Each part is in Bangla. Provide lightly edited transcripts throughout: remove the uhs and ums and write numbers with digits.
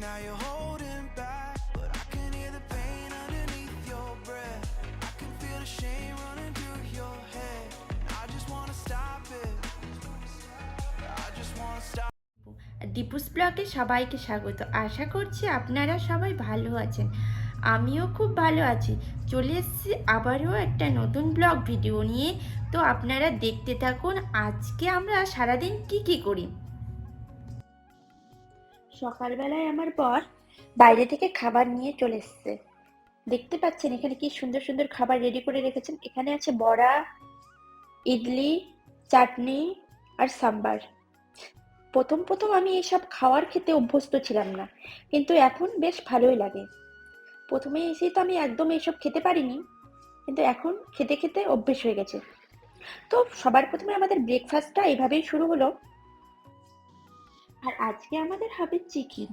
now you're holding back, but I can hear the pain underneath your breath. I can feel the shame running through your head. I just wanna stop it. I just wanna stop. Deepu's ব্লগে সবাইকে স্বাগত। আশা করছি আপনারা সবাই ভালো আছেন, আমিও খুব ভালো আছি। চলে এসেছি আবারও একটা নতুন ব্লগ ভিডিও নিয়ে। তো আপনারা দেখতে থাকুন আজকে আমরা সারাদিন কি করি। সকালবেলায় আমার বর বাইরে থেকে খাবার নিয়ে চলে এসছে। দেখতে পাচ্ছেন এখানে কি সুন্দর সুন্দর খাবার রেডি করে রেখেছেন। এখানে আছে বড়া, ইডলি, চাটনি আর সাম্বার। প্রথম আমি এসব খাওয়ার খেতে অভ্যস্ত ছিলাম না, কিন্তু এখন বেশ ভালোই লাগে। প্রথমে এসেই তো আমি একদম এসব খেতে পারিনি, কিন্তু এখন খেতে খেতে অভ্যেস হয়ে গেছে। তো সবার প্রথমে আমাদের ব্রেকফাস্টটা এইভাবেই শুরু হলো। আর আজকে আমাদের হবে চিকেন।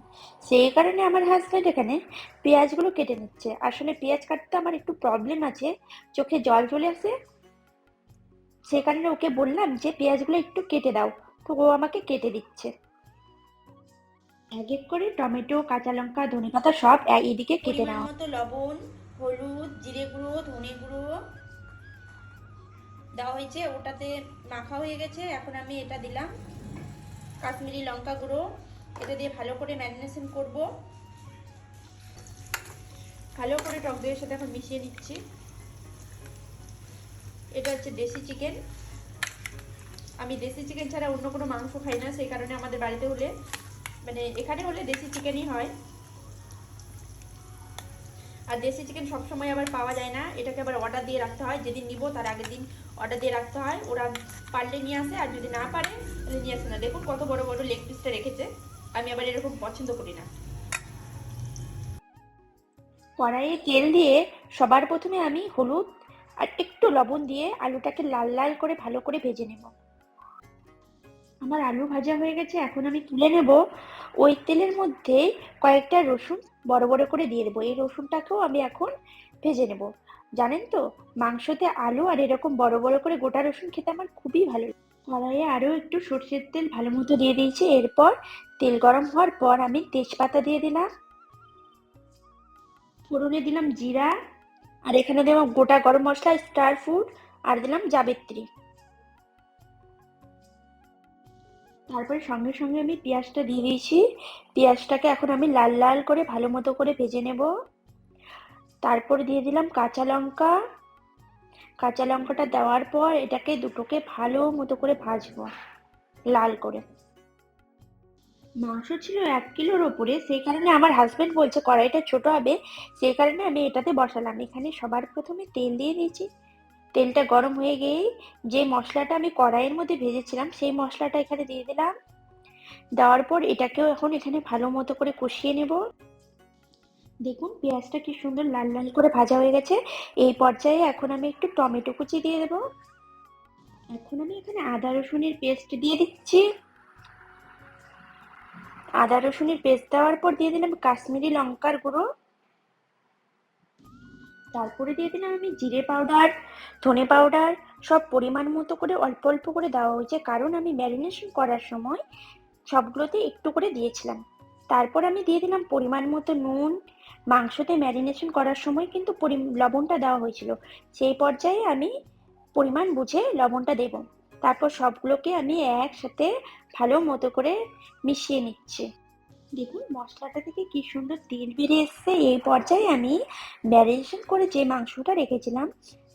সেই কারণে আমার হাজব্যান্ড এখানে পেঁয়াজগুলো কেটে নিচ্ছে। আসলে পেঁয়াজ কাটতে আমার একটু প্রবলেম আছে, চোখে জল চলে আসে। সেই কারণে ওকে বললাম যে পেঁয়াজগুলো একটু কেটে দাও, তো ও আমাকে কেটে দিচ্ছে। এক এক করে টমেটো, কাঁচা লঙ্কা, ধনেপাতা সব এদিকে কেটে নাও। পরিমাণ মতো লবণ, হলুদ, জিরে গুঁড়ো, ধনে গুঁড়ো দেওয়া হয়েছে, ওটাতে মাখা হয়ে গেছে। এখন আমি এটা দিলাম কাশ্মীরি লঙ্কা গুঁড়ো, এটা দিয়ে ভালো করে ম্যারিনেশন করব। ভালো করে টক দইয়ের সাথে এখন মিশিয়ে নিচ্ছি। এটা হচ্ছে দেশি চিকেন। আমি দেশি চিকেন ছাড়া অন্য কোনো মাংস খাই না, সেই কারণে আমাদের বাড়িতে হলে মানে এখানে হলে দেশি চিকেনই হয়। আর দেশি চিকেন সবসময় আবার পাওয়া যায় না, এটাকে আবার অর্ডার দিয়ে রাখতে হয়। যেদিন নিব তার আগের দিন অর্ডার দিয়ে রাখতে হয়। ওরা পারলে নিয়ে আসে, আর যদি না পারে তাহলে নিয়ে আসে না। দেখুন কত বড় বড় লেগ পিসটা রেখেছে, আমি আবার এরকম পছন্দ করি না। কড়াইয়ে তেল দিয়ে সবার প্রথমে আমি হলুদ আর একটু লবণ দিয়ে আলুটাকে লাল লাল করে ভালো করে ভেজে নেব। আমার আলু ভাজা হয়ে গেছে, এখন আমি তুলে নেব। ওই তেলের মধ্যে কয়েকটা রসুন বড় বড় করে দিয়ে দেবো। এই রসুনটাকেও আমি এখন ভেজে নেব। জানেন তো, মাংসতে আলু আর এরকম বড় বড় করে গোটা রসুন খেতে আমার খুবই ভালো লাগে। কড়াইয়ে আরো একটু সর্ষের তেল ভালো মতো দিয়ে দিয়েছি। এরপর তেল গরম হওয়ার পর আমি তেজপাতা দিয়ে দিলাম, ফোড়নে দিলাম জিরা, আর এখানে দিলাম গোটা গরম মশলা, স্টার ফুড, আর দিলাম জাবিত্রী। তারপরে সঙ্গে সঙ্গে আমি পেঁয়াজটা দিয়ে দিয়েছি। পেঁয়াজটাকে এখন আমি লাল লাল করে ভালো মতো করে ভেজে নেব। তারপর দিয়ে দিলাম কাঁচা লঙ্কা। কাঁচা লঙ্কাটা দেওয়ার পর এটাকে দুটোকে ভালো মতো করে ভাজবো লাল করে। মাংস ছিল 1 কিলোর ওপরে, সেই কারণে আমার হাজবেন্ড বলছে কড়াইটা ছোট হবে, সেই কারণে আমি এটাতে বসালাম। এখানে সবার প্রথমে তেল দিয়ে দিয়েছি। তেলটা গরম হয়ে গিয়েই যে মশলাটা আমি কড়াইয়ের মধ্যে ভেজেছিলাম সেই মশলাটা এখানে দিয়ে দিলাম। দেওয়ার পর এটাকেও এখন এখানে ভালো মতো করে কষিয়ে নেব। দেখুন পেঁয়াজটা কি সুন্দর লাল লাল করে ভাজা হয়ে গেছে। এই পর্যায়ে এখন আমি একটু টমেটো কুচি দিয়ে দেবো। এখন আমি এখানে আদা রসুনের পেস্ট দিয়ে দিচ্ছি। আদা রসুনের পেস্ট দেওয়ার পর দিয়ে দিলাম কাশ্মীরি লঙ্কার গুঁড়ো। তারপরে দিয়ে দিলাম আমি জিরে পাউডার, ধনে পাউডার, সব পরিমাণ মতো করে অল্প অল্প করে দেওয়া হয়েছে, কারণ আমি ম্যারিনেশন করার সময় সবগুলোতে একটু করে দিয়েছিলাম। তারপর আমি দিয়ে দিলাম পরিমাণ মতো নুন। মাংসতে ম্যারিনেশন করার সময় কিন্তু লবণটা দেওয়া হয়েছিল, সেই পর্যায়ে আমি পরিমাণ বুঝে লবণটা দেব। তারপর সবগুলোকে আমি একসাথে ভালো মতো করে মিশিয়ে নিচ্ছি। দেখুন মশলাটা থেকে কি সুন্দর তেল বেরিয়ে এসছে। এই পর্যায়ে আমি ম্যারিনেশন করে যে মাংসটা রেখেছিলাম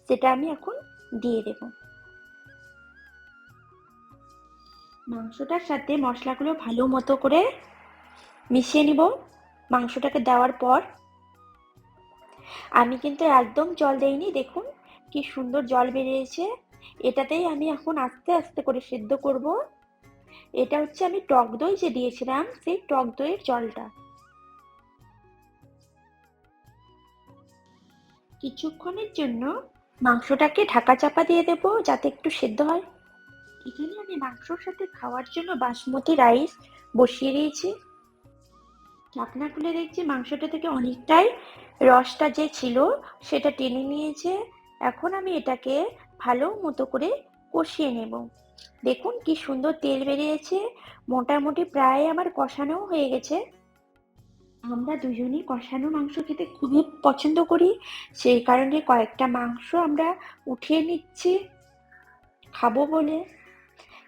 সেটা আমি এখন দিয়ে দেব। মাংসটার সাথে মশলাগুলো ভালো মতো করে মিশিয়ে নিব। মাংসটাকে দেওয়ার পর আমি কিন্তু একদম জল দেইনি, দেখুন কি সুন্দর জল বেরিয়েছে। এটাতেই আমি এখন আস্তে আস্তে করে সিদ্ধ করব। এটা হচ্ছে আমি টক দই যে দিয়েছিলাম সেই টক দইয়ের জলটা। কিছুক্ষণের জন্য মাংসটাকে ঢাকা চাপা দিয়ে দেব যাতে একটু সেদ্ধ হয়। এখানে আমি মাংসর সাথে খাওয়ার জন্য বাসমতি রাইস বসিয়ে দিয়েছি। ঢাকনা খুলে দেখছি মাংসটা থেকে অনেকটাই রসটা যে ছিল সেটা টেনে নিয়েছে। এখন আমি এটাকে ভালো মতো করে কষিয়ে নেব। দেখুন কি সুন্দর তেল বেরিয়েছে, মোটামুটি প্রায় আমার কষানো হয়ে গেছে। আমরা দুজনেই কষানো মাংস খেতে খুবই পছন্দ করি, সেই কারণে কয়েকটা মাংস আমরা উঠিয়ে নিচ্ছি খাবো বলে।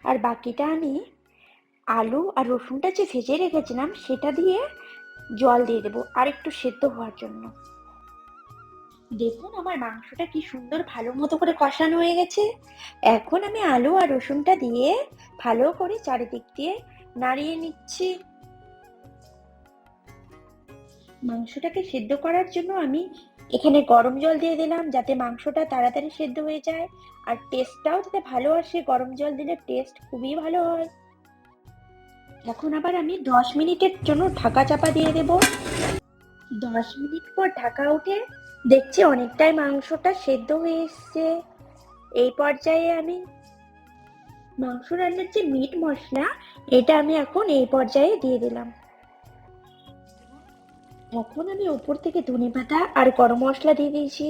আর বাকিটা আমি আলু আর রসুনটা যে ভেজে রেখেছিলাম সেটা দিয়ে জল দিয়ে দেবো আর একটু সেদ্ধ হওয়ার জন্য। দেখুন আমার মাংসটা কি সুন্দর ভালো মতো করে কষানো হয়ে গেছে। এখন আমি আলু আর রসুনটা দিয়ে ভালো করে চারিদিক দিয়ে নাড়িয়ে নিচ্ছি। মাংসটাকে সেদ্ধ করার জন্য আমি এখানে গরম জল দিয়ে দিলাম যাতে মাংসটা তাড়াতাড়ি সেদ্ধ হয়ে যায়, আর টেস্টটাও যাতে ভালো আসে। গরম জল দিলে টেস্ট খুবই ভালো হয়। এখন আবার আমি 10 মিনিটের জন্য ঢাকা চাপা দিয়ে দেব। 10 মিনিট পর ঢাকা উঠে দেখছি অনেকটাই মাংসটা সেদ্ধ হয়ে এসছে। এই পর্যায়ে আমি মাংস রান্নার যে মিট মশলা, এটা আমি এখন এই পর্যায়ে দিয়ে দিলাম। এখন আমি ওপর থেকে ধনেপাতা আর গরম মশলা দিয়ে দিয়েছি।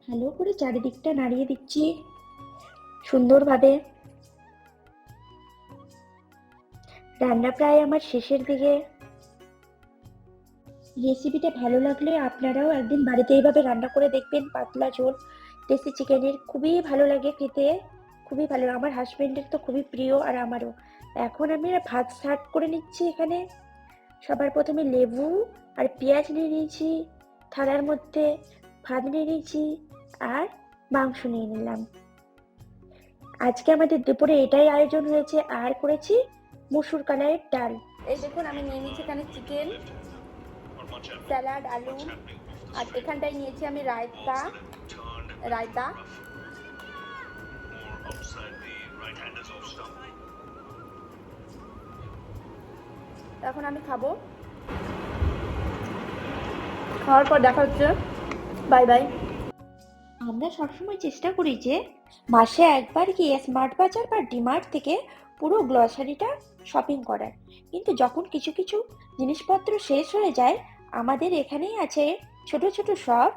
ভালো করে চারিদিকটা নাড়িয়ে দিচ্ছি সুন্দরভাবে। রান্না প্রায় আমার শেষের দিকে। রেসিপিটা ভালো লাগলে আপনারাও একদিন বাড়িতে এইভাবে রান্না করে দেখবেন। পাতলা ঝোল দেশি চিকেনের খুবই ভালো লাগে খেতে, খুবই ভালো। আমার হাজবেন্ডের তো খুবই প্রিয় আর আমারও। এখন আমি ভাত সার্ভ করে নিচ্ছি এখানে। সবার প্রথমে লেবু আর পেঁয়াজ নিয়ে নিয়েছি থালার মধ্যে, ভাত নিয়ে নিয়েছি আর মাংস নিয়ে নিলাম। আজকে আমাদের দুপুরে এটাই আয়োজন হয়েছে, আর করেছি মসুর কালারের ডাল। এই দেখুন আমি নিয়ে নিয়েছি এখানে চিকেন, স্যালাড, আলু, আর এখানটায় নিয়েছি আমি রায়তা। রায়তা এখন আমি খাবো। খাওয়ার পর দেখা হচ্ছে। Bye bye. আমরা সবসময় চেষ্টা করি যে মাসে একবার গিয়ে স্মার্ট বাজার বা ডিমার্ট থেকে পুরো গ্লসারিটা শপিং করার, কিন্তু যখন কিছু কিছু জিনিসপত্র শেষ হয়ে যায় আমাদের এখানেই আছে ছোট ছোট শপ।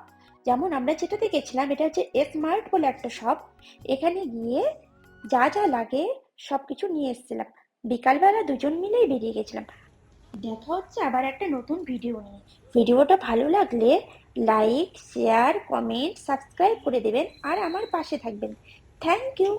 যেমন আমরা যেটাতে গেছিলাম এটা হচ্ছে স্মার্ট বলে একটা শপ। এখানে গিয়ে যা যা লাগে সবকিছু নিয়ে এসেছিলাম। বিকালবেলা দুজন মিলেই বেরিয়ে গেছিলাম। দেখা হচ্ছে আবার একটা নতুন ভিডিও নিয়ে। ভিডিওটা ভালো লাগলে লাইক, শেয়ার, কমেন্ট, সাবস্ক্রাইব করে দেবেন আর আমার পাশে থাকবেন। Thank you.